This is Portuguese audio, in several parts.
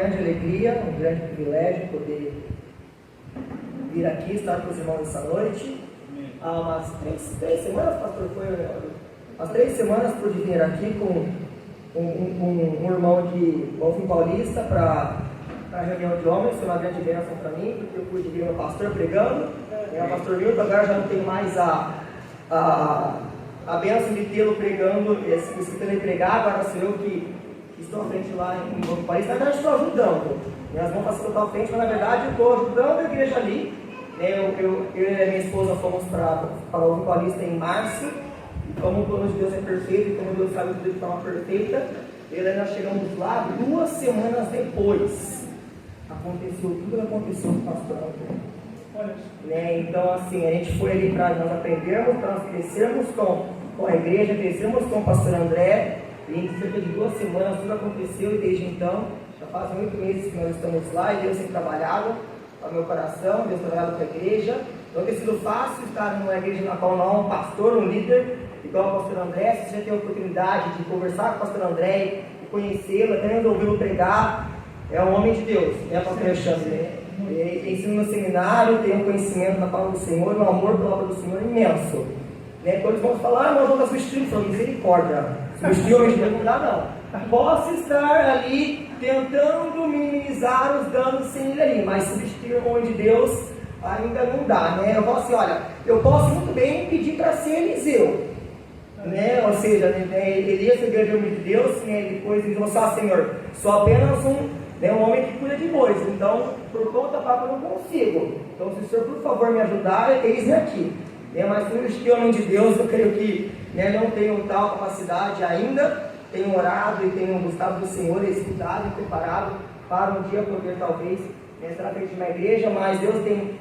grande alegria, um grande privilégio poder vir aqui, estar com os irmãos essa noite. Há umas três semanas, pastor, umas 3 semanas pude vir aqui com um irmão de Bonfim Paulista para a reunião de homens. Foi uma grande bênção para mim, porque eu pude vir o pastor pregando. O pastor Milton agora já não tem mais a bênção de tê-lo pregando, escutando ele pregar. Agora sou eu que estou à frente lá em Bonfim Paulista. Na verdade, estou ajudando. Minhas mãos estão estar à frente, mas na verdade eu estou ajudando a igreja ali. Eu e a minha esposa fomos para o Bonfim Paulista em março. E como o plano de Deus é perfeito, e como Deus sabe tudo de forma perfeita, nós chegamos lá 2 semanas depois. Aconteceu tudo que aconteceu com o pastor André. Então, assim, a gente foi ali para nós aprendermos, para nós crescermos com a igreja, crescermos com o pastor André. E em cerca de 2 semanas tudo aconteceu, e desde então, já fazem 8 meses que nós estamos lá, e Deus tem trabalhado no meu coração, Deus tem trabalhado com a igreja. Não tem sido fácil estar numa igreja na qual não há um pastor, um líder, igual o pastor André. Se você já tem a oportunidade de conversar com o pastor André e conhecê-lo, até mesmo ouvi-lo pregar, é um homem de Deus, pastor Alexandre. Ensino no seminário, tem um conhecimento da palavra do Senhor, um amor pela palavra do Senhor imenso. Quando eles vão falar, nós vamos substituir, falando misericórdia. Substituir o homem de Deus não dá, não. Posso estar ali tentando minimizar os danos sem ele ali, mas substituir o homem de Deus ainda não dá, Eu falo assim, olha, eu posso muito bem pedir para ser Eliseu, Ou seja, Elias foi grande homem de Deus, depois ele falou assim, Senhor, sou apenas um homem que cuida de bois, então por conta própria eu não consigo. Então se o Senhor por favor me ajudar, eis-me aqui. Mas como eu homem de Deus, eu creio que não tenho tal capacidade ainda, tenho orado e tenho buscado do Senhor, estudado e preparado para um dia poder talvez estar na frente de uma igreja, mas Deus tem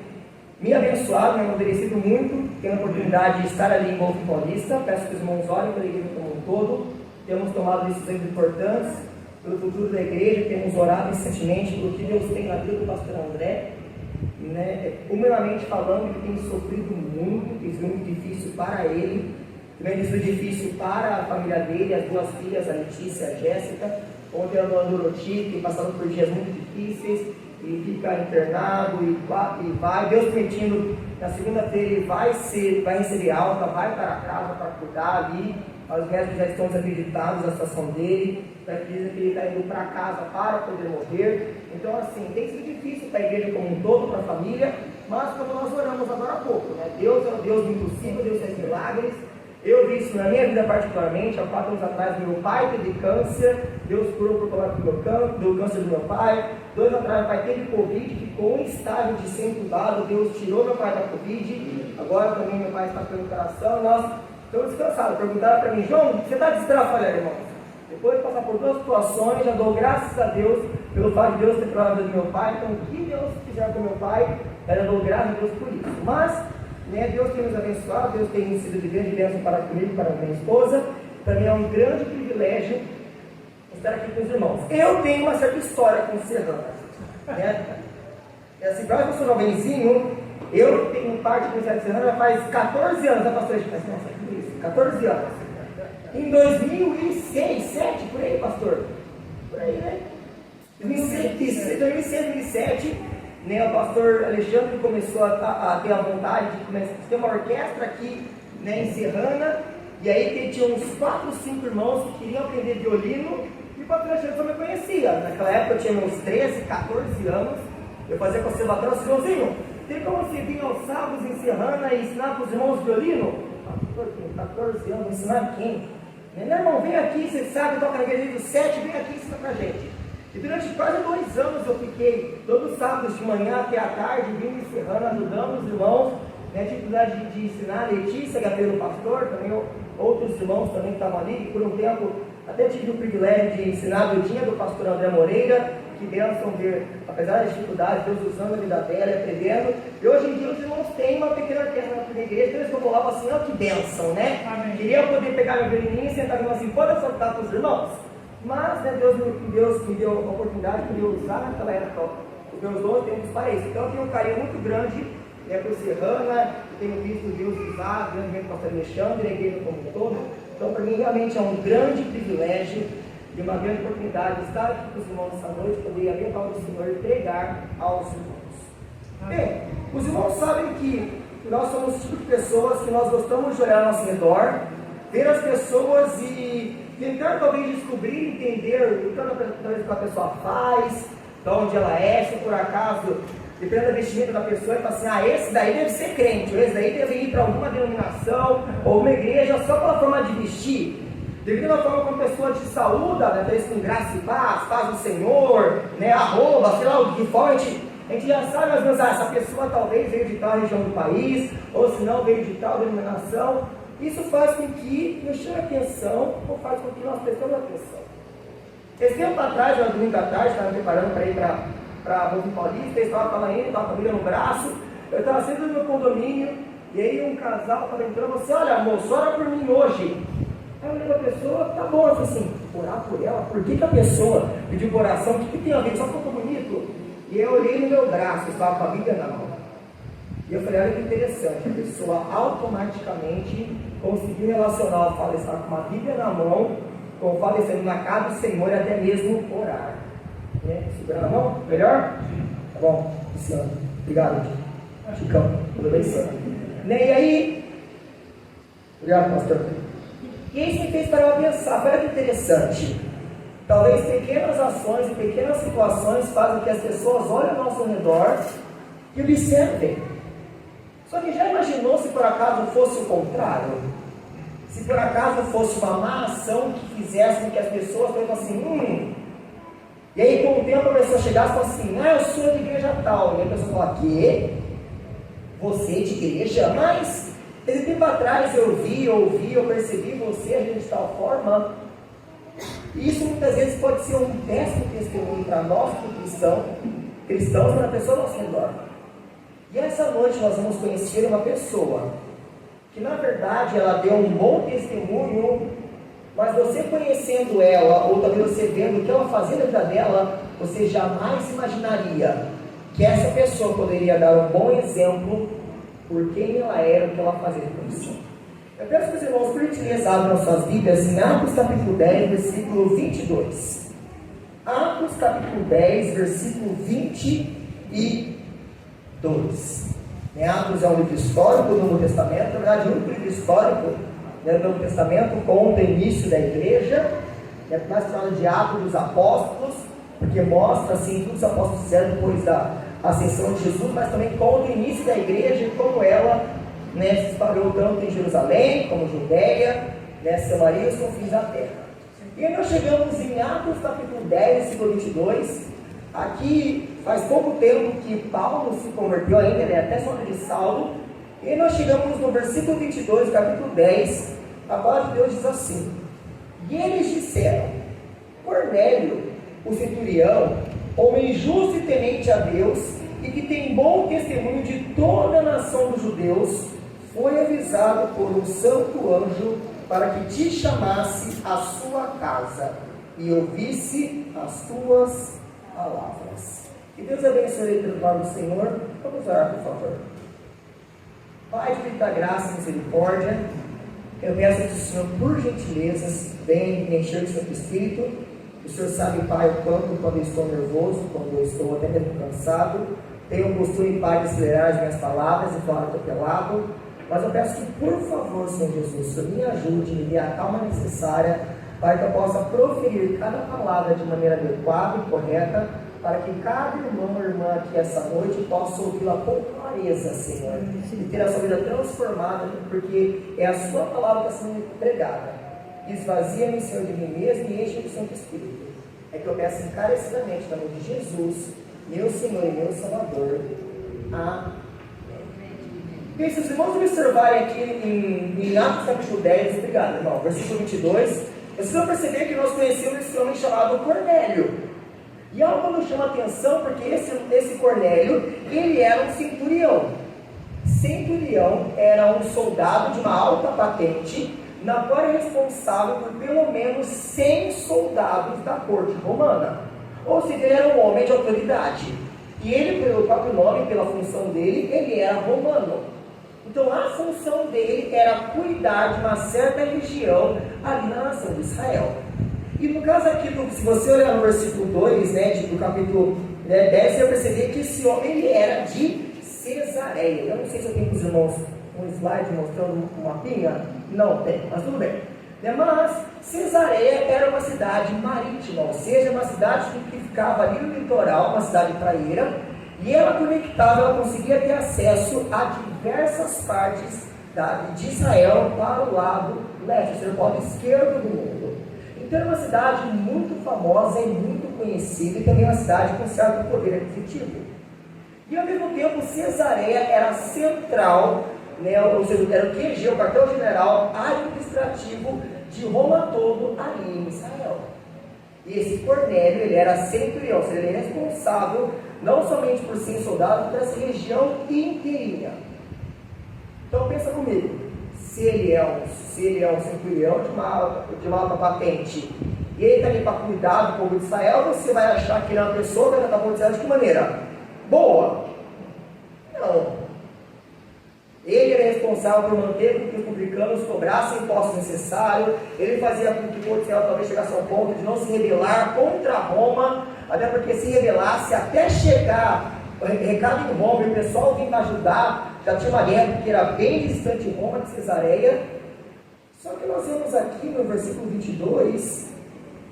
me abençoado, me amadurecido muito, tenho a oportunidade de estar ali em Bonfim Paulista. Peço que os irmãos orem pela igreja como um todo. Temos tomado decisões importantes pelo futuro da igreja, temos orado incessantemente pelo que Deus tem na vida do pastor André. Humanamente falando, ele tem sofrido muito, tem sido muito difícil para ele, também tem sido difícil para a família dele, as 2 filhas, a Letícia e a Jéssica. Ontem a dona Doroti tem passado por dias muito difíceis, e fica internado e vai, Deus permitindo, na segunda-feira ele vai receber alta, vai para casa para cuidar ali. Os médicos já estão desacreditados da situação dele, dizem que ele está indo para casa para poder morrer. Então, assim, tem sido difícil para a igreja como um todo, para a família, mas como nós oramos agora há pouco, Deus é um Deus do impossível, Deus faz milagres. Eu vi isso na minha vida particularmente. Há 4 anos atrás, meu pai teve câncer, Deus curou por causa do câncer do meu pai. 2 anos atrás, meu pai teve Covid, ficou em estágio de ser entubado, Deus tirou meu pai da Covid. Agora também meu pai está pelo coração. Nós estamos descansados. Perguntaram para mim, João, você está desgraçado? Olha, irmão, depois de passar por 2 situações, já dou graças a Deus pelo fato de Deus ter trabalhado do meu pai. Então, o que Deus fizer com meu pai, eu dou graças a Deus por isso. Mas Deus tem nos abençoado, Deus tem sido de grande bênção para comigo, para minha esposa. Para mim é um grande privilégio estar aqui com os irmãos. Eu tenho uma certa história com Serrana. Assim, para eu sou jovenzinho, eu tenho parte do Ministério de Serrana já faz 14 anos, pastor? Nossa, que isso? 14 anos. Em 2006, 2007, por aí, pastor? Por aí, 2006, 2007. O pastor Alexandre começou a ter a vontade de ter uma orquestra aqui em Serrana, e aí tinha uns 4 ou 5 irmãos que queriam aprender violino, e o pastor Alexandre só me conhecia. Naquela época eu tinha uns 13, 14 anos, eu fazia conservatório. Joãozinho, tem como você vir aos sábados em Serrana e ensinar para os irmãos violino? Pastor, tem 14 anos, ensinar quem? Meu irmão, vem aqui, você sabe, toca na igreja do 7, vem aqui e ensina pra gente. E durante quase 2 anos eu fiquei todos os sábados de manhã até à tarde, vindo em Serrana, ajudando os irmãos, tive dificuldade de ensinar a Letícia, que é pelo pastor, também outros irmãos também estavam ali, e por um tempo até tive o privilégio de ensinar a Dudinha do pastor André Moreira. Que bênção ver, apesar das dificuldades, Deus usando a vida dela e aprendendo. E hoje em dia os irmãos têm uma pequena orquestra na igreja, então eles vão lá assim, que bênção, Amém. Queria poder pegar meu violininho e sentar assim, pode soltar para os irmãos? Mas Deus me deu a oportunidade de usar naquela época os meus dons tempos para isso. Então eu tenho um carinho muito grande por Serrana, tenho visto Deus usar grandemente o pastor Alexandre, a igreja como um todo. Então para mim realmente é um grande privilégio de uma grande oportunidade de estar aqui com os irmãos essa noite, poder abrir a palavra do Senhor e pregar aos irmãos. Bem, os irmãos sabem que nós somos o tipo de pessoas que nós gostamos de olhar ao nosso redor, ver as pessoas e tentar talvez descobrir, entender o que a pessoa faz, de onde ela é, se por acaso, dependendo da vestimenta da pessoa, e fala assim, esse daí deve ser crente, ou esse daí deve ir para alguma denominação, ou uma igreja, só pela forma de vestir. Devido da forma como a pessoa te saúda, né, talvez com graça e paz do Senhor, né, arroba, sei lá, de forma, a gente já sabe mais ou menos, essa pessoa talvez veio de tal região do país, ou se não veio de tal denominação. Isso faz com que nos chame atenção, ou faz com que nós prestemos atenção. Esse tempo atrás, no domingo à tarde, estava me preparando para ir para Novo Paulista, eu estava com a Laine, estava com a família no braço, eu estava saindo do meu condomínio, e aí um casal estava entrando e falou assim, olha moço, ora por mim hoje. Aí eu olhei para a pessoa, tá bom, eu falei assim, orar por ela? Por que a pessoa pediu por oração? O que tem a ver? Só ficou bonito? E eu olhei no meu braço, eu estava com a Bíblia na mão. E eu falei, olha que interessante, a pessoa automaticamente conseguiu relacionar o fato de estar com uma Bíblia na mão, com o fato de estar na casa do Senhor e até mesmo orar. Né? Segurando a mão? Melhor? Tá bom, Luciano. Obrigado, Chicão. Tudo bem, Luciano? E aí, obrigado, pastor. E isso me fez parar para pensar, olha que interessante. Talvez pequenas ações e pequenas situações fazem que as pessoas olhem ao nosso redor e observem. Só que já imaginou se por acaso fosse o contrário? Se por acaso fosse uma má ação que fizesse com que as pessoas pensem assim, E aí com o tempo a pessoa chegasse e falasse assim, eu sou de igreja tal. E a pessoa fala, que? Você de igreja? Mas esse tempo atrás eu ouvi, eu percebi você agindo de tal forma. E isso muitas vezes pode ser um péssimo testemunho para nós que cristãos, para a pessoa ao nosso redor. E essa noite nós vamos conhecer uma pessoa que na verdade ela deu um bom testemunho, mas você conhecendo ela, ou talvez você vendo o que ela fazia na vida dela, você jamais imaginaria que essa pessoa poderia dar um bom exemplo por quem ela era, o que ela fazia de profissão. Eu peço que os irmãos, por gentileza, abram suas Bíblias em Atos capítulo 10, versículo 22. Atos capítulo 10, versículo 22. Atos é um livro histórico do Novo Testamento, na verdade, o único livro histórico do Novo Testamento conta o início da igreja, mais falando de Atos dos Apóstolos, porque mostra assim tudo que os apóstolos fizeram depois da ascensão de Jesus, mas também conta o início da igreja e como ela se espalhou tanto em Jerusalém, como Judeia, Samaria e os confins da terra. E aí nós chegamos em Atos capítulo 10, versículo 22. Aqui faz pouco tempo que Paulo se converteu ainda, ele é até só de Saulo. E aí nós chegamos no versículo 22, capítulo 10. A palavra de Deus diz assim: e eles disseram, Cornélio, o centurião, homem justo e temente a Deus, e que tem bom testemunho de toda a nação dos judeus, foi avisado por um santo anjo para que te chamasse à sua casa e ouvisse as tuas palavras. Que Deus abençoe pelo nome do Senhor. Vamos orar, por favor. Pai de muita graça e misericórdia, eu peço que o Senhor, por gentileza, venha me encher do seu Espírito. O Senhor sabe, Pai, o quanto quando eu estou nervoso, quando eu estou até mesmo cansado, tenho um costume, Pai, de acelerar as minhas palavras e falar atropelado. Mas eu peço que, por favor, Senhor Jesus, o Senhor me ajude, me dê a calma necessária para que eu possa proferir cada palavra de maneira adequada e correta, para que cada irmão ou irmã aqui essa noite possa ouvi-la com clareza, Senhor, e ter a sua vida transformada, porque é a sua palavra que está sendo pregada. Esvazia-me, Senhor, de mim mesmo e enche-me do Santo Espírito. É que eu peço encarecidamente, no nome de Jesus, meu Senhor e meu Salvador. Amém. E se os irmãos observarem aqui em Atos capítulo 10, obrigado, irmão, versículo 22, vocês vão perceber que nós conhecemos esse homem chamado Cornélio. E algo nos chama a atenção, porque esse Cornélio, ele era um centurião. Centurião era um soldado de uma alta patente, na qual é responsável por pelo menos 100 soldados da corte romana. Ou seja, ele era um homem de autoridade. E ele, pelo próprio nome, pela função dele, ele era romano. Então a função dele era cuidar de uma certa região ali na nação de Israel. E no caso aqui, se você olhar no versículo 2, né, do capítulo 10, você vai perceber que esse homem ele era de Cesareia. Eu não sei se eu tenho com os irmãos um slide mostrando um mapinha. Não tem, mas tudo bem. Mas Cesareia era uma cidade marítima, ou seja, uma cidade que ficava ali no litoral, uma cidade praieira, e ela conectava, ela conseguia ter acesso a diversas partes de Israel para o lado leste, ou seja, o lado esquerdo do mundo. Então era uma cidade muito famosa e muito conhecida, e também uma cidade com certo poder aquisitivo. E ao mesmo tempo, Cesareia era central, né, ou seja, era o QG, o quartel-general administrativo de Roma todo ali em Israel. E esse Cornélio, ele era centurião, ou seja, ele é responsável não somente por ser soldado, mas essa região inteirinha. Então pensa comigo, se ele é um centurião de uma alta patente, e ele está ali para cuidar do povo de Israel, você vai achar que ele é uma pessoa que vai tratar o povo de Israel de que maneira? Boa? Não. Ele era responsável por manter com que os publicanos cobrassem o imposto necessário, ele fazia com que o povo de Israel talvez chegasse ao ponto de não se rebelar contra Roma, até porque se rebelasse até chegar o recado em Roma e o pessoal vinha ajudar, já tinha uma guerra que era bem distante de Roma, de Cesareia. Só que nós vemos aqui no versículo 22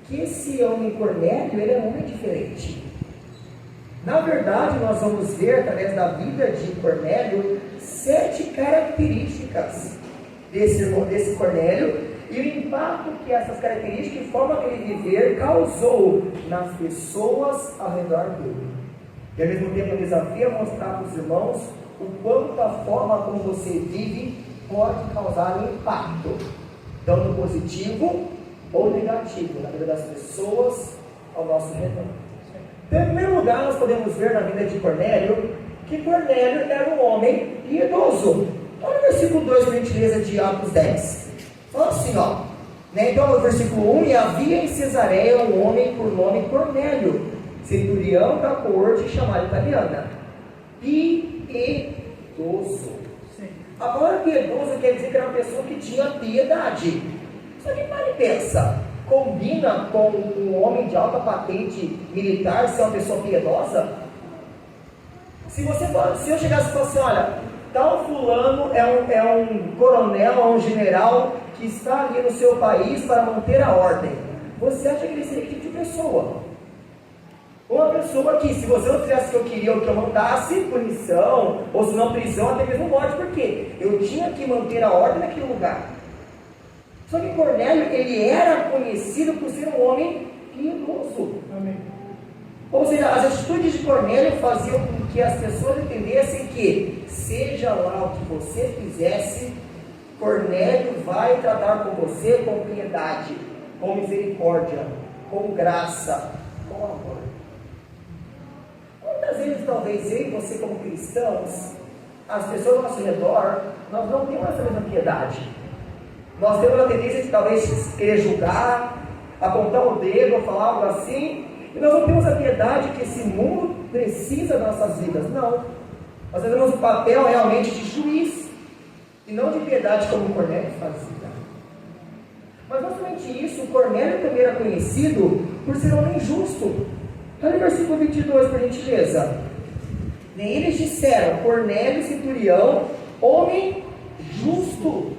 que esse homem Cornélio, ele é um homem diferente. Na verdade, nós vamos ver, através da vida de Cornélio, 7 características desse Cornélio e o impacto que essas características e forma dele viver causou nas pessoas ao redor dele. E ao mesmo tempo, eu desafio a mostrar para os irmãos o quanto a forma como você vive pode causar um impacto, tanto positivo ou negativo, na vida das pessoas ao nosso redor. Então, em primeiro lugar, nós podemos ver na vida de Cornélio que Cornélio era um homem piedoso. Olha o versículo 2, por gentileza, de Atos 10. Fala assim, ó. Né? Então, no versículo 1, e havia em Cesareia um homem por nome Cornélio, centurião da corte chamada italiana, piedoso. Sim. A palavra piedoso quer dizer que era uma pessoa que tinha piedade. Só que para e pensa, combina com um homem de alta patente militar ser uma pessoa piedosa? Se eu chegasse e falasse, olha, tal fulano é um coronel, é um general que está ali no seu país para manter a ordem, você acha que ele seria que tipo de pessoa? Uma pessoa que, se você não fizesse o que eu queria, ou que eu mandasse, punição, ou se não prisão, até mesmo morte, por quê? Eu tinha que manter a ordem naquele lugar. Só que Cornélio, ele era conhecido por ser um homem piedoso. Amém. Ou seja, as atitudes de Cornélio faziam com que as pessoas entendessem que, seja lá o que você fizesse, Cornélio vai tratar com você com piedade, com misericórdia, com graça, com amor. Quantas vezes, talvez eu e você como cristãos, as pessoas ao nosso redor, nós não temos essa mesma piedade. Nós temos a tendência de talvez querer julgar, apontar o dedo, ou falar algo assim, e nós não temos a piedade que esse mundo precisa das nossas vidas. Não. Nós temos o papel realmente de juiz, e não de piedade como Cornélio fazia. Mas não somente isso, Cornélio também era conhecido por ser um homem justo. Olha o versículo 22, por gentileza. Nem eles disseram, Cornélio, centurião, homem justo.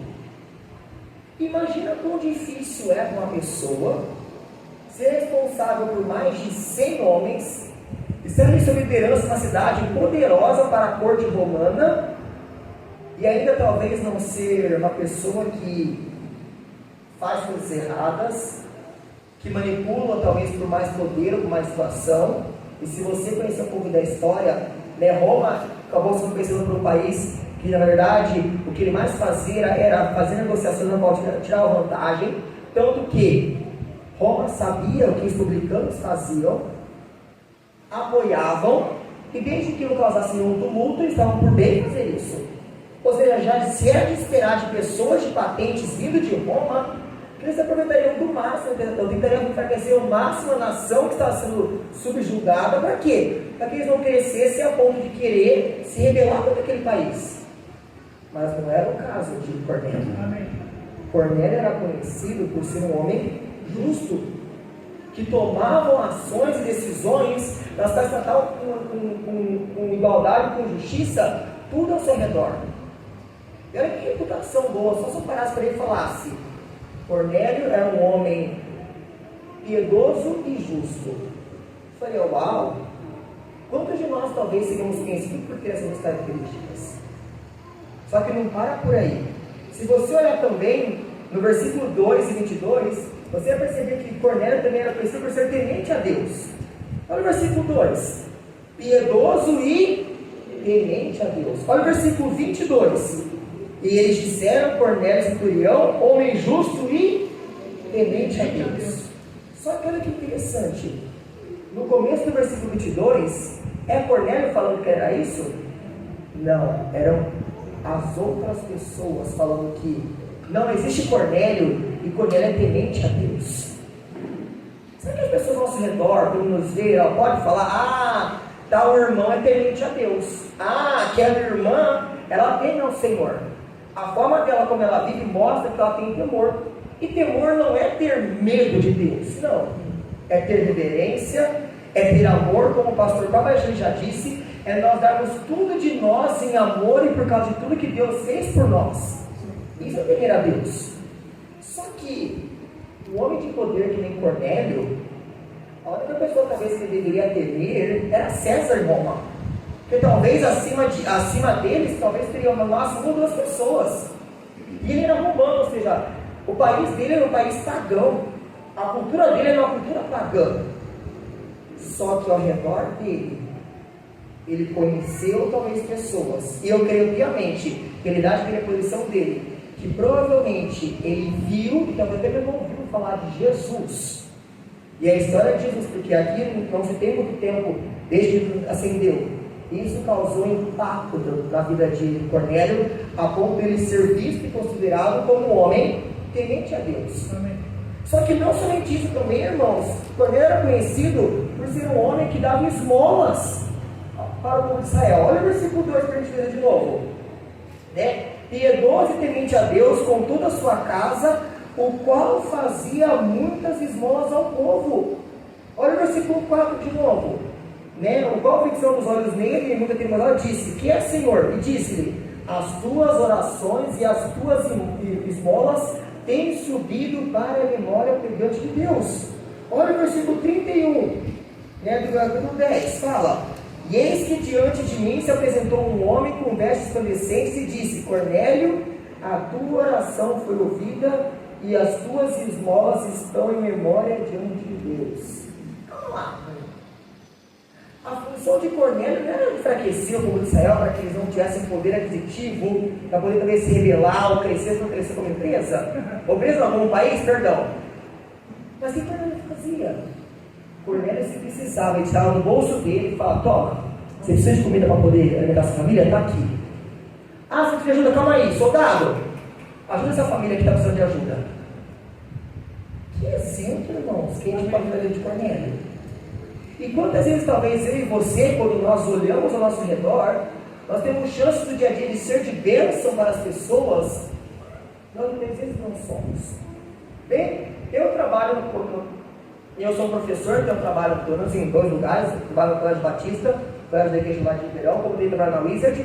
Imagina quão difícil é para uma pessoa ser responsável por mais de 100 homens, estando em sua liderança uma cidade poderosa para a corte romana, e ainda talvez não ser uma pessoa que faz coisas erradas, que manipula talvez por mais poder ou por mais situação. E se você conhecer um pouco da história, né, Roma acabou sendo conhecido por um país que, na verdade, o que ele mais fazia era fazer negociações na qual tirar vantagem, tanto que Roma sabia o que os publicanos faziam, apoiavam, e desde que não causasse nenhum tumulto, eles estavam por bem fazer isso. Ou seja, já se era de esperar de pessoas de patentes vindo de Roma, que eles aproveitariam do máximo, tentariam enfraquecer ao máximo a nação que estava sendo subjugada. Para quê? Para que eles não crescessem a ponto de querer se rebelar contra aquele país. Mas não era o caso de Cornélio. Amém. Cornélio era conhecido por ser um homem justo. que tomavam ações e decisões nas quais tratavam com igualdade, com justiça, tudo ao seu redor. E olha que reputação boa, só se eu parasse para ele e falasse: Cornélio era um homem piedoso e justo. Eu falei: uau! Quantos de nós talvez seríamos conhecidos por ter essas características? Só que não para por aí. Se você olhar também no versículo 2 e 22, você vai perceber que Cornélio também era conhecido por ser temente a Deus. Olha o versículo 2: piedoso e temente a Deus. Olha o versículo 22: e eles disseram: Cornélio centurião, homem justo e temente a Deus. Só que olha que interessante, no começo do versículo 22, é Cornélio falando que era isso? Não, eram as outras pessoas falando que não existe Cornélio e Cornélio é temente a Deus. Sabe que as pessoas ao nosso redor, quando nos vê, ela pode falar: tal irmão é temente a Deus, aquela irmã, ela teme ao Senhor. A forma dela como ela vive mostra que ela tem temor. E temor não é ter medo de Deus, não. É ter reverência, é ter amor, como o pastor Babajani já disse, é nós darmos tudo de nós em amor e por causa de tudo que Deus fez por nós. Isso é temer a Deus. Só que o homem de poder que nem Cornélio, a única pessoa talvez que ele deveria temer era César em Roma. Porque talvez acima deles, talvez teriam no máximo 1 ou 2 pessoas. E ele era romano, ou seja, o país dele era um país pagão. A cultura dele era uma cultura pagã. Só que ao redor dele, ele conheceu talvez pessoas, e eu creio piamente, pela idade dele, a posição dele, que provavelmente ele viu, e talvez até não ouviu falar de Jesus. E a história de Jesus, porque aqui não se tem muito tempo desde que ascendeu. Isso causou impacto na vida de Cornélio, a ponto de ele ser visto e considerado como um homem temente a Deus. Amém. Só que não somente isso também, irmãos. Cornélio era conhecido por ser um homem que dava esmolas para o povo de Israel. Olha o versículo 2 para a gente ver de novo. Piedoso e temente a Deus com toda a sua casa, o qual fazia muitas esmolas ao povo. Olha o versículo 4 de novo. O qual fixando os olhos nele e nunca teve moral, disse: que é Senhor? E disse-lhe: as tuas orações e as tuas esmolas têm subido para a memória diante de Deus. Olha o versículo 31, do versículo 10, fala: e eis que diante de mim se apresentou um homem com vestes resplandecentes e disse: Cornélio, a tua oração foi ouvida e as tuas esmolas estão em memória diante de Deus. Calma lá. A função de Cornélio não era enfraquecer o povo de Israel para que eles não tivessem poder aquisitivo, para poder também se rebelar ou crescer como empresa. Ou empresa não, como país, perdão. Mas o que Cornélio fazia? Cornélio, se precisava, ele estava no bolso dele e falava: toma, você precisa de comida para poder alimentar sua família? Está aqui. Você precisa de ajuda? Calma aí, soldado, ajuda essa família que está precisando de ajuda. Que exemplo, irmãos, que a gente pode fazer de Cornélio. E quantas vezes talvez eu e você, quando nós olhamos ao nosso redor, nós temos chance do dia a dia de ser de bênção para as pessoas, nós muitas vezes não somos. Bem, eu sou um professor, então eu trabalho pelo menos em 2 lugares. Eu trabalho no Colégio Batista, Colégio da Igreja lá de Ribeirão, como eu trabalho na Wizard,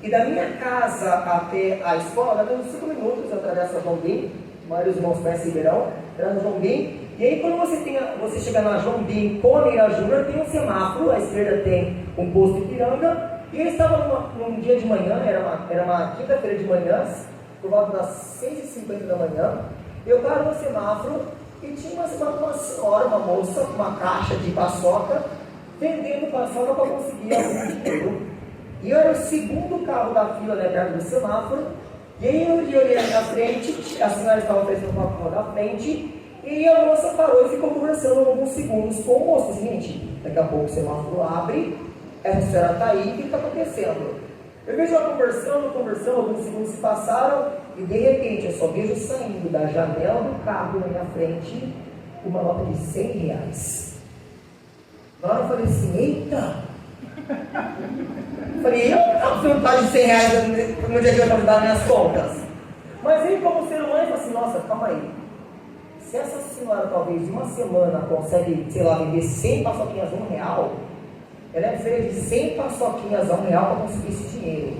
e da minha casa até a escola, dá uns 5 minutos, eu atravesso a João Bim, a maioria dos irmãos conhece Ribeirão, atravesso a João Bim. E aí quando você chega na João Bim, Cômera Júnior, tem um semáforo, à esquerda tem um posto de Ipiranga, e eu estava num dia de manhã, era uma quinta-feira de manhã, por volta das 6h50 da manhã, eu paro no semáforo e tinha uma senhora, uma moça, com uma caixa de paçoca, vendendo paçoca para conseguir algum dinheiro. E eu era o segundo carro da fila, perto do semáforo, e aí eu olhei na frente, a senhora estava oferecendo uma carro da frente, e a moça parou e ficou conversando alguns segundos com o moço. Gente, daqui a pouco o semáforo abre, essa senhora está aí, o que está acontecendo? Eu vejo ela conversando, alguns segundos se passaram, e de repente eu só vejo saindo da janela do carro na minha frente uma nota de R$100. Na hora eu falei assim: eita! Falei, eu não tenho vontade de R$100 no dia que eu estava dando minhas contas. Mas aí, como ser humano, eu falei assim: nossa, calma aí. Se essa senhora, talvez, em uma semana, consegue, sei lá, vender 100 paçoquinhas a R$1, ela é feira de 100 paçoquinhas a R$1 para conseguir esse dinheiro.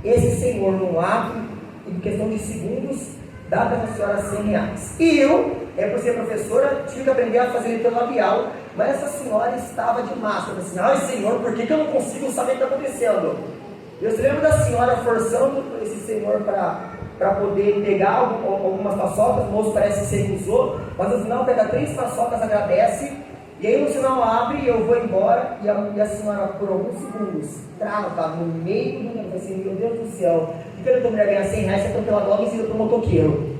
Esse senhor, num ato, em questão de segundos, dá para essa senhora R$100. E eu, por ser professora, tive que aprender a fazer leitura labial, mas essa senhora estava de máscara. Assim, ai senhor, por que eu não consigo saber o que está acontecendo? Eu se lembro da senhora forçando esse senhor para poder pegar algumas paçocas. O moço parece que se recusou, mas no final pega 3 paçocas, agradece, e aí o sinal abre e eu vou embora, e a senhora, por alguns segundos, trava no meio do negócio, assim, meu Deus do céu, por que eu estou mulher ganhar R$100 se atropelar logo em seguida para o motoqueiro?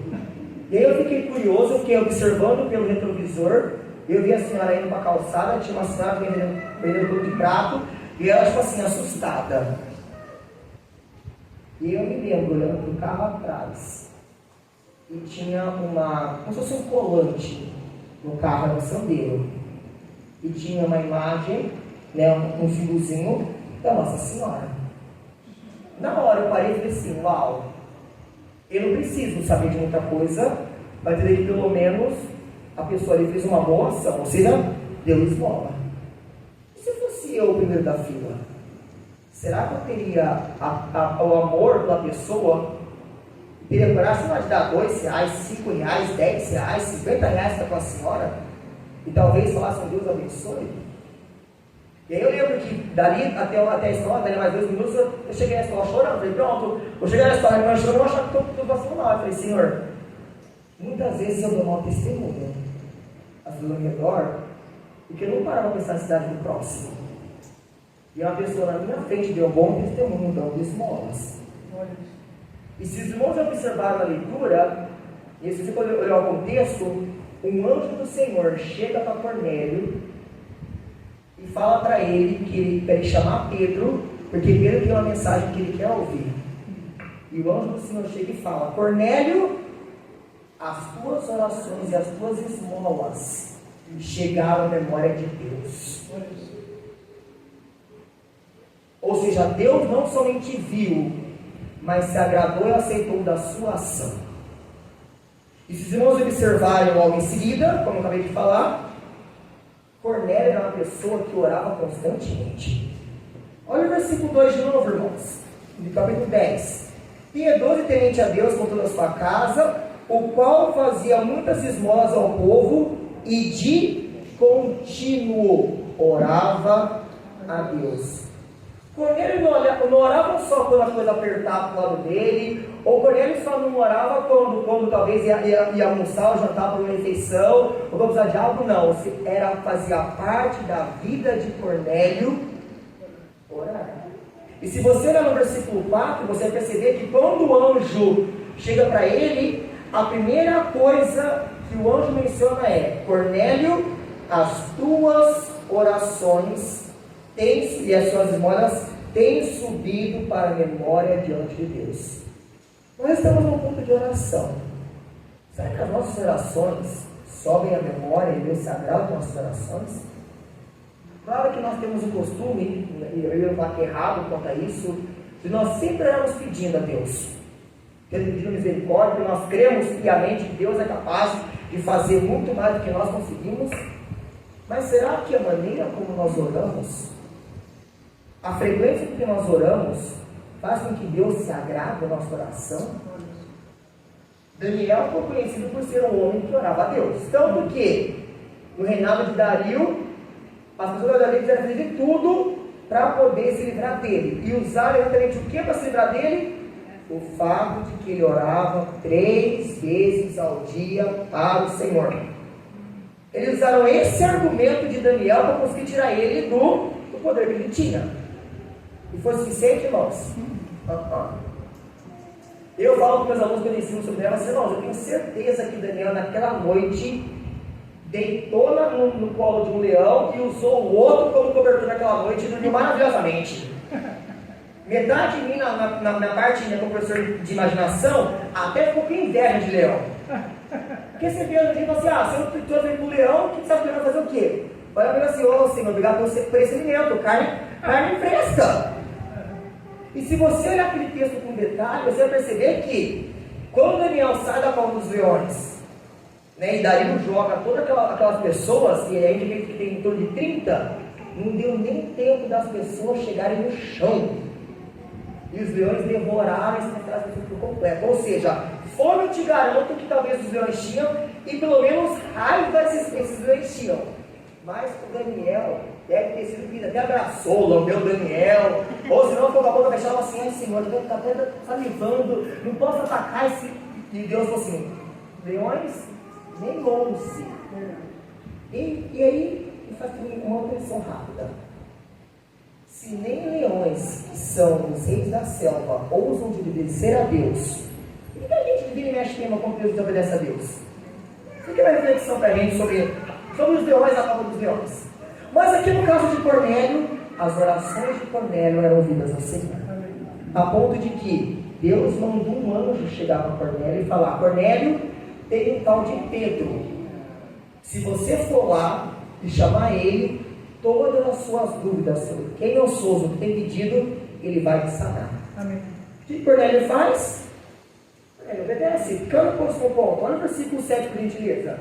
E aí eu fiquei curioso, fiquei observando pelo retrovisor, eu vi a senhora indo para a calçada, tinha uma senhora vendendo pão de prato, e ela, tipo assim, assustada. E eu me lembro, olhando para o carro atrás, e tinha como se fosse um colante no carro, era um sandeiro, e tinha uma imagem, né, um símbolozinho da Nossa Senhora. Na hora eu parei e falei assim, uau, eu não preciso saber de muita coisa, mas eu que pelo menos a pessoa ali fez uma boa ação, ou seja, deu esmola. E se fosse eu o primeiro da fila? Será que eu teria o amor pela pessoa? Teria coragem de dar R$2, R$5, R$10, R$50 para a senhora? E talvez falasse um Deus abençoe? E aí eu lembro que dali até a escola, dali mais 2 minutos, eu cheguei na escola chorando. Falei, pronto, vou chegar na escola, mas eu vou achar que estou passando mal. Eu falei, Senhor, muitas vezes eu dou mau testemunho às pessoas ao meu redor, porque eu não parava para pensar na cidade do próximo. E uma pessoa na minha frente deu um bom testemunho, dando esmolas. E se os irmãos observaram na leitura, e se você olhar o contexto, um anjo do Senhor chega para Cornélio e fala para ele para ele chamar Pedro, porque Pedro tem uma mensagem que ele quer ouvir. E o anjo do Senhor chega e fala, Cornélio, as tuas orações e as tuas esmolas chegaram à memória de Deus. Ou seja, Deus não somente viu, mas se agradou e aceitou da sua ação. E se os irmãos observarem logo em seguida, como eu acabei de falar, Cornélio era uma pessoa que orava constantemente. Olha o versículo 2 de novo, irmãos, no capítulo 10. Piedoso e temente a Deus com toda a sua casa, o qual fazia muitas esmolas ao povo e de contínuo orava a Deus. Cornélio não orava só quando a coisa apertava para o lado dele, ou Cornélio só não orava quando talvez ia almoçar ou jantar para uma refeição, ou quando precisava de algo, não. Fazia parte da vida de Cornélio orar. E se você olhar no versículo 4, você vai perceber que quando o anjo chega para ele, a primeira coisa que o anjo menciona é: Cornélio, as tuas orações e as suas esmolas têm subido para a memória diante de Deus. Nós estamos num ponto de oração. Será que as nossas orações sobem à memória e Deus se agrada com as nossas orações? Claro que nós temos um costume, e eu não falar que é errado quanto a isso, de nós sempre estamos pedindo a Deus, pedindo misericórdia, porque nós cremos piamente que Deus é capaz de fazer muito mais do que nós conseguimos. Mas será que a maneira como nós oramos, a frequência com que nós oramos, faz com que Deus se agrade da nossa oração? Daniel foi conhecido por ser um homem que orava a Deus. Tanto que, no reinado de Dario, as pessoas da Dario quiseram fazer de tudo para poder se livrar dele. E usaram exatamente o que para se livrar dele? O fato de que ele orava 3 vezes ao dia para o Senhor. Eles usaram esse argumento de Daniel para conseguir tirar ele do poder que ele tinha. E foi suficiente, irmãos? Eu falo com meus alunos que eu ensino sobre ela, irmãos, eu tenho certeza que Daniel naquela noite deitou no colo de um leão e usou o outro como cobertura naquela noite e dormiu maravilhosamente. Metade de mim, na parte como professor de imaginação, até ficou com inveja de leão. Porque você vê e fala assim, se eu trouxe para o leão, o que você acha que ele vai fazer o quê? Vai falar assim, Senhor, obrigado por esse alimento, carne fresca. E se você olhar aquele texto com detalhe, você vai perceber que quando Daniel sai da cova dos leões, né? E Dario joga todas aquelas pessoas, e aí a gente vê que tem em torno de 30, não deu nem tempo das pessoas chegarem no chão. E os leões devoraram aquelas pessoas por completo. Ou seja, fome eu te garanto que talvez os leões tinham, e pelo menos raiva esses leões tinham. Mas o Daniel deve ter sido que até abraçou, lambeu o Daniel, ou senão ficou com a boca fechada assim: ai Senhor, eu estou até salivando, não posso atacar esse. E Deus falou assim: leões, nem ouve. E aí, ele faz uma observação rápida. Se nem leões, que são os reis da selva, ousam de obedecer a Deus, por que a gente vira e mexe tema como Deus obedece a Deus? Fica uma reflexão para a gente sobre os leões, a prova dos leões. Mas aqui no caso de Cornélio, as orações de Cornélio eram ouvidas ao Senhor. A ponto de que Deus mandou um anjo chegar para Cornélio e falar: Cornélio, tem um tal de Pedro. Se você for lá e chamar ele, todas as suas dúvidas sobre quem eu sou, o que tem pedido, ele vai te sanar. Amém. O que Cornélio faz? Cornélio obedece. Ficando com o seu ponto. Olha o versículo 7, por gentileza.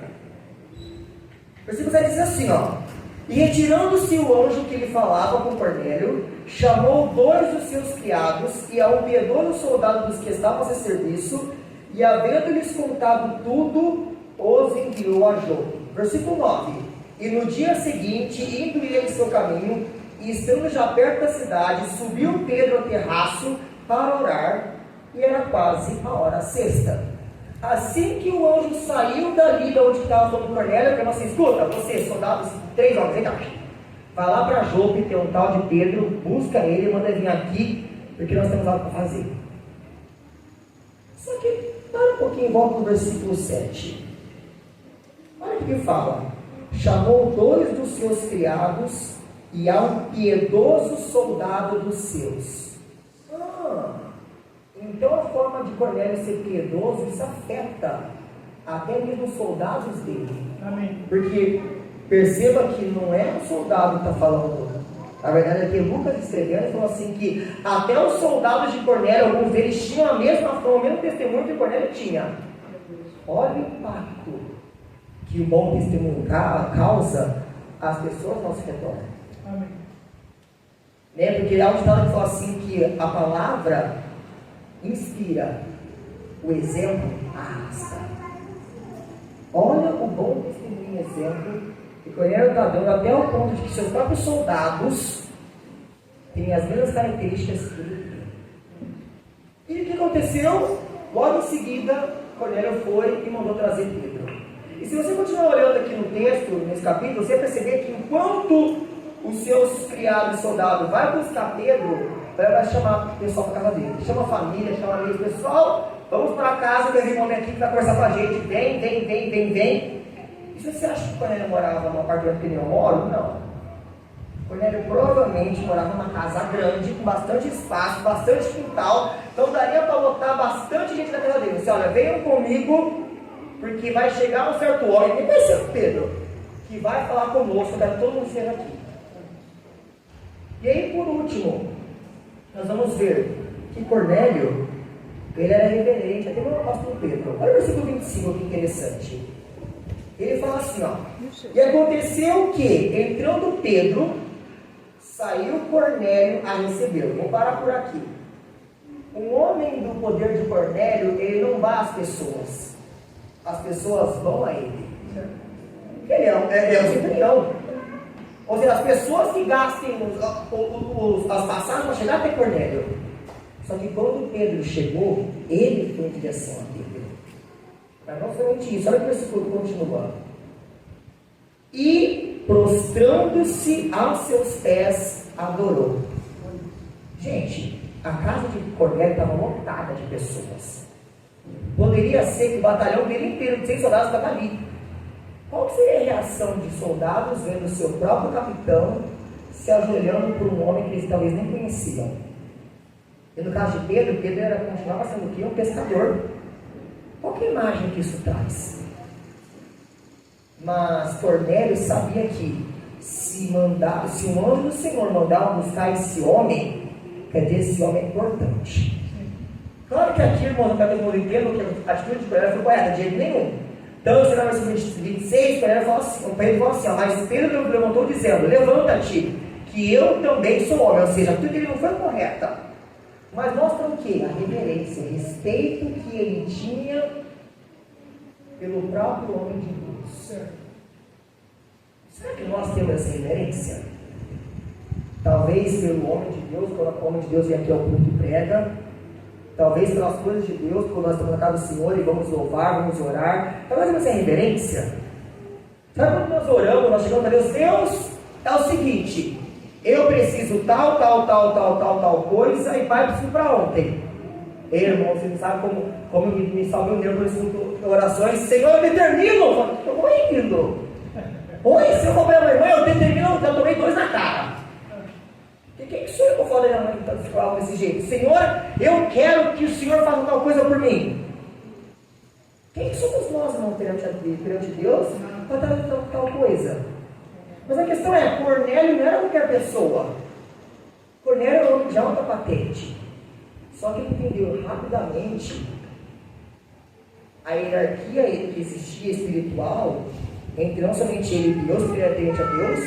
O versículo 7 diz assim, ó: e retirando-se o anjo que lhe falava com Cornélio, chamou 2 dos seus criados e a um piedoso soldado dos que estavam a seu serviço, e havendo-lhes contado tudo, os enviou a Jope. Versículo 9: e no dia seguinte, indo ele em seu caminho, e estando já perto da cidade, subiu Pedro ao terraço para orar, e era quase a hora sexta. Assim que o anjo saiu dali de onde estava falando Cornélio, ele falou assim: escuta, você, soldados, 3 homens, vem cá. Vai lá para Jope, tem um tal de Pedro, busca ele e manda vir aqui, porque nós temos algo para fazer. Só que, para um pouquinho, volta no versículo 7. Olha o que fala: chamou 2 dos seus criados e a um piedoso soldado dos seus. Então a forma de Cornélio ser piedoso, isso afeta até mesmo os soldados dele. Amém. Porque perceba que não é o soldado que está falando. Na verdade, aqui Lucas escrevendo falou assim que até os soldados de Cornélio, alguns deles tinham a mesma fama, o mesmo testemunho que Cornélio tinha. Olha o impacto que o bom testemunho causa às pessoas ao nosso redor. Amém. Né? Porque há um ditado que fala assim que a palavra inspira, o exemplo arrasta. Olha o bom testemunho exemplo que Cornélio está dando, até o ponto de que seus próprios soldados têm as mesmas características que ele tem. E o que aconteceu? Logo em seguida, Cornélio foi e mandou trazer Pedro. E se você continuar olhando aqui no texto, nesse capítulo, você vai perceber que enquanto os seus criados e soldados vão buscar Pedro, vai chamar o pessoal para casa dele, chama a família, chama amigos, pessoal, vamos para casa, meu irmão vem aqui que vai conversar com a gente, vem. E se você acha que Cornélio morava numa parte do que eu moro? Não. Cornélio provavelmente morava numa casa grande, com bastante espaço, bastante quintal, então daria para botar bastante gente na casa dele. Você olha, venham comigo, porque vai chegar um certo homem, nem vai ser o Pedro, que vai falar conosco, para todo mundo ser aqui. E aí, por último, nós vamos ver que Cornélio, ele era reverente, até o apóstolo Pedro. Olha o versículo 25, que interessante. Ele fala assim, ó: e aconteceu que, entrando Pedro, saiu Cornélio a recebê-lo. Vou parar por aqui. Um homem do poder de Cornélio, ele não vai às pessoas. As pessoas vão a ele. Ele é um centurião. Ou seja, as pessoas que gastem as passagens para chegar até Cornélio. Só que quando Pedro chegou, ele foi em direção a Pedro. Mas não somente isso, olha que o versículo continua. E prostrando-se aos seus pés, adorou. Gente, a casa de Cornélio estava lotada de pessoas. Poderia ser que o batalhão dele inteiro de 100 soldados estava ali. Qual seria a reação de soldados vendo o seu próprio capitão se ajoelhando por um homem que eles talvez nem conheciam? E no caso de Pedro continuava sendo o quê? Um pescador. Qual que é a imagem que isso traz? Mas Cornélio sabia que se um anjo do Senhor mandar buscar esse homem, quer dizer, esse homem é importante. Claro que aqui, irmãos, para todo mundo entenda que a atitude de Cornélio foi correta, de jeito nenhum. Então, no versículo 26, Pedro fala assim, mas Pedro levantou dizendo, levanta-te, que eu também sou homem. Ou seja, tudo ele não foi correta. Mas mostra o quê? A reverência, o respeito que ele tinha pelo próprio homem de Deus. Será que nós temos essa reverência? Talvez pelo homem de Deus, quando o homem de Deus vem aqui ao culto e prega. Talvez pelas coisas de Deus, quando nós estamos na casa do Senhor e vamos louvar, vamos orar. Talvez temos essa reverência. Sabe quando nós oramos, nós chegamos a Deus? Deus, é o seguinte, eu preciso tal coisa e pai, preciso para ontem. Ei, irmão, você não sabe como me salve o nervo quando eu escuto orações. Senhor, eu determino. Oi, querido. Oi, se eu roubar a minha irmã, eu determino, eu tomei 2 na cara. O que sou eu que eu falo da minha mãe que está desse jeito? Senhor, eu quero que o Senhor faça tal coisa por mim. Quem somos nós, irmão, perante Deus, para tal coisa? Mas a questão é, Cornélio não era qualquer pessoa. Cornélio era um homem de alta patente. Só que ele entendeu rapidamente a hierarquia que existia espiritual entre não somente ele e Deus, porque ele era temente a Deus,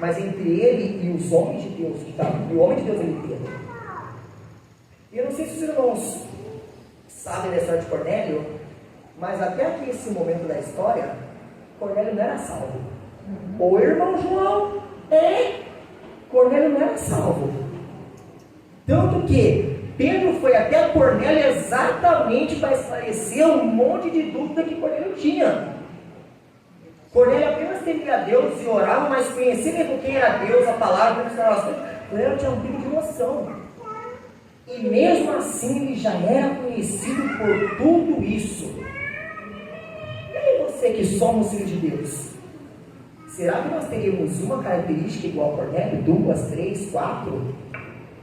mas entre ele e os homens de Deus, e o homem de Deus ele teve. E eu não sei se os irmãos sabem da história de Cornélio, mas até aqui esse momento da história, Cornélio não era salvo. O irmão João, Cornélio não era salvo. Tanto que Pedro foi até Cornélio exatamente para esclarecer um monte de dúvida que Cornélio tinha. Cornélio apenas temia a Deus e orava, mas conhecia mesmo quem era Deus, a palavra, Cornélio tinha um pico de emoção. E mesmo assim ele já era conhecido por tudo isso. E aí você que somos filhos de Deus, será que nós teríamos uma característica igual a Cornélio? 2, 3, 4?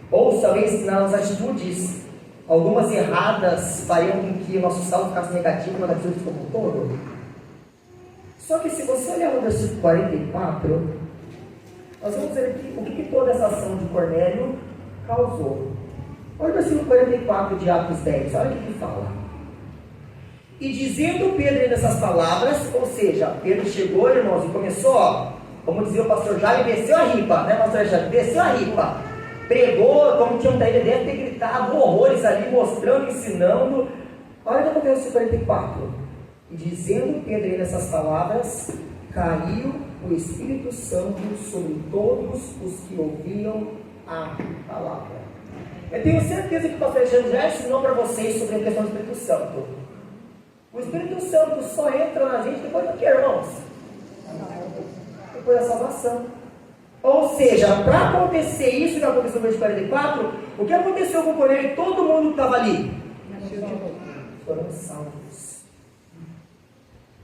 Ou talvez nas atitudes, algumas erradas fariam com que o nosso saldo ficasse negativo nas atitudes como um todo? Só que se você olhar no versículo 44, nós vamos ver aqui o que toda essa ação de Cornélio causou. Olha o versículo 44 de Atos 10, olha o que fala. E dizendo Pedro essas palavras, ou seja, Pedro chegou, irmãos, e começou, como dizia o pastor Jair, desceu a ripa, né, pastor Jair? Desceu a ripa. Pregou, como tinha ele deve ter gritado horrores ali, mostrando, ensinando. Olha o que aconteceu no 44. E dizendo Pedro essas palavras, caiu o Espírito Santo sobre todos os que ouviam a palavra. Eu tenho certeza que o pastor Alexandre já ensinou para vocês sobre a questão do Espírito Santo. O Espírito Santo só entra na gente depois do que, irmãos? Depois da salvação. Ou seja, para acontecer isso que aconteceu no versículo 44, o que aconteceu com Cornélio e todo mundo que estava ali? Foram salvos.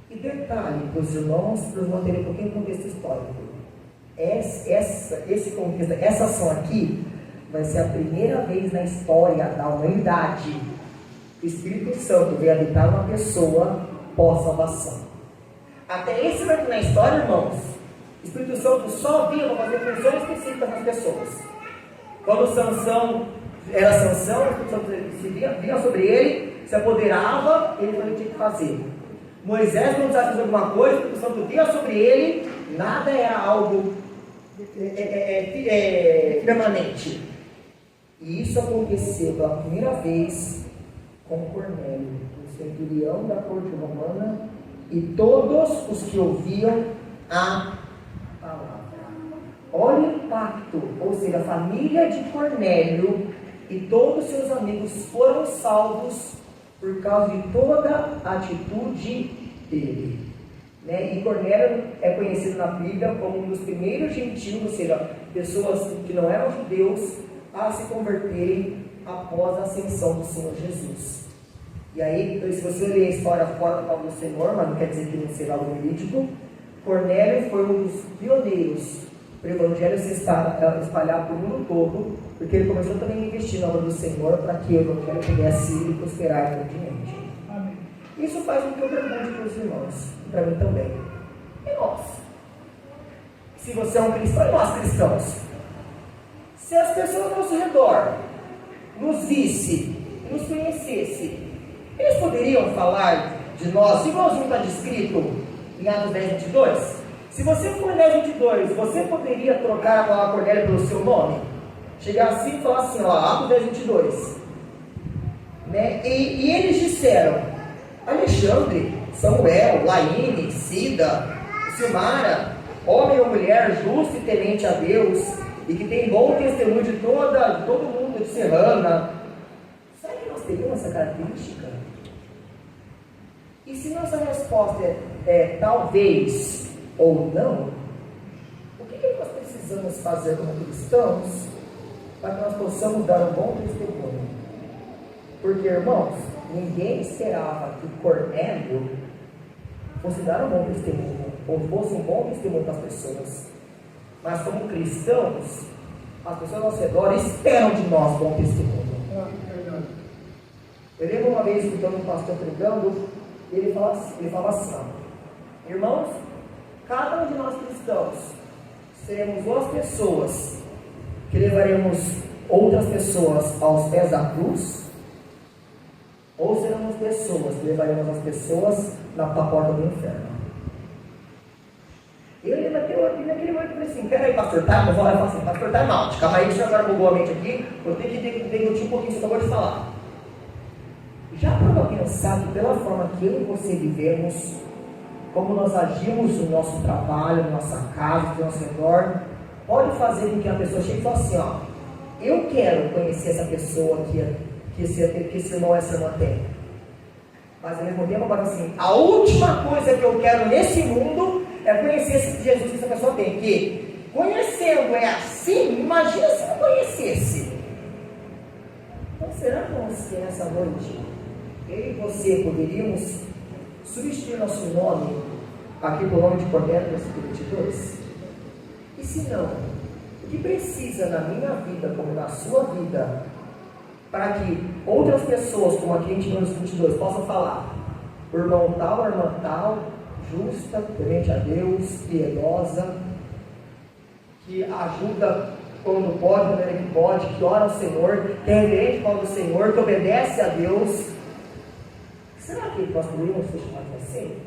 E detalhe para os irmãos, para os manterem um pouquinho de contexto histórico. Esse contexto, essa ação aqui, vai ser a primeira vez na história da humanidade que o Espírito Santo veio habitar uma pessoa pós-salvação. Até esse momento na história, irmãos, o Espírito Santo só vinha para fazer funções específicas nas pessoas. Quando Sansão era Sansão, o Espírito Santo vinha sobre ele, se apoderava, ele não tinha que fazer. Moisés, quando precisava fazer alguma coisa, o Espírito Santo vinha sobre ele, nada era algo permanente. E isso aconteceu pela primeira vez com Cornélio, o centurião da corte romana, e todos os que ouviam a palavra. Olha o impacto, ou seja, a família de Cornélio e todos os seus amigos foram salvos por causa de toda a atitude dele. E Cornélio é conhecido na Bíblia como um dos primeiros gentios, ou seja, pessoas que não eram judeus, a se converterem após a ascensão do Senhor Jesus. E aí, se você ler a história fora da palavra do Senhor, mas não quer dizer que não seja algo verídico, Cornélio foi um dos pioneiros para o Evangelho se espalhar por mundo todo, porque ele começou também a investir na obra do Senhor para que o Evangelho pudesse prosperar no continente. Amém. Isso faz com que eu pergunte para os irmãos, e para mim também. E nós? Se você é um cristão e nós cristãos, se as pessoas ao nosso redor nos vissem, nos conhecessem, eles poderiam falar de nós, igualzinho está descrito em Atos 10, 22? Se você for em 10, 22, você poderia trocar a Cornélia pelo seu nome? Chegar assim e falar assim, ó, Atos 10, 22. Né? E eles disseram, Alexandre, Samuel, Laíne, Cida, Silmara, homem ou mulher justo e temente a Deus, e que tem bom testemunho de todo mundo, de Serrana. Será que nós teríamos essa característica? E se nossa resposta é talvez ou não, o que nós precisamos fazer como cristãos para que nós possamos dar um bom testemunho? Porque, irmãos, ninguém esperava que Cornélio fosse dar um bom testemunho, ou fosse um bom testemunho para as pessoas. Mas como cristãos, as pessoas ao nosso redor esperam de nós bom testemunho. Eu lembro uma vez escutando um pastor pregando, ele falava assim, irmãos, cada um de nós cristãos seremos duas pessoas que levaremos outras pessoas aos pés da cruz, ou seremos pessoas que levaremos as pessoas na porta do inferno. Eu lembro naquele momento eu falei assim, peraí pastor, tá? Eu falei assim, pastor, tá mal, calma aí, deixa eu agora bugou a mente aqui, eu tenho que discutir um pouquinho o que você acabou de falar. Já para pensar que pela forma que eu e você vivemos, como nós agimos no nosso trabalho, na nossa casa, no nosso redor, pode fazer com que a pessoa chegue e fale assim, ó, eu quero conhecer essa pessoa que esse irmão, essa irmã tem. Mas ao mesmo tempo, agora assim, a última coisa que eu quero nesse mundo é conhecer esse Jesus que essa pessoa tem. Que conhecendo é assim, imagina se não conhecesse. Então será que nessa noite eu e você poderíamos substituir nosso nome aqui pelo nome de Cornélio, versículo 22? E se não, o que precisa na minha vida, como na sua vida, para que outras pessoas, como aqui a gente vê no 22, possam falar, o irmão tal, a irmã tal, justa, temente a Deus, piedosa, que ajuda quando pode, quando ele pode, que ora ao Senhor, que é reverente para o Senhor, que obedece a Deus. Será que nós poderíamos ser chamados assim?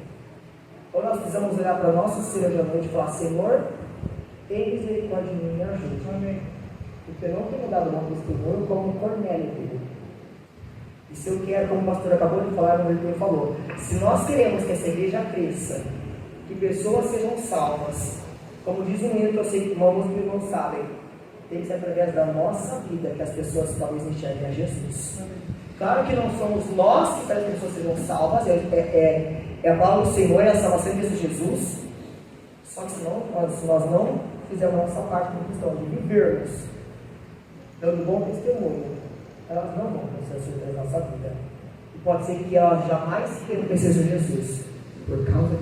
Ou nós precisamos olhar para o nosso ser hoje à noite e falar, Senhor, tem misericórdia de mim e me ajude. Amém. Porque eu não tenho dado bom testemunho como Cornélio teve. E se eu quero, como o pastor acabou de falar, no que ele falou, se nós queremos que essa igreja cresça, que pessoas sejam salvas, como diz um hino que eu sei que alguns irmãos sabem, tem que ser através da nossa vida que as pessoas talvez enxerguem a Jesus. Claro que não somos nós que fazemos que as pessoas sejam salvas, é a palavra do Senhor, é a salvação em Cristo Jesus. Só que se nós não fizermos a nossa parte como cristãos, de vivermos dando bom testemunho, elas não vão conhecer a surpresa da nossa vida. E pode ser que elas jamais queiram conhecer Jesus, por causa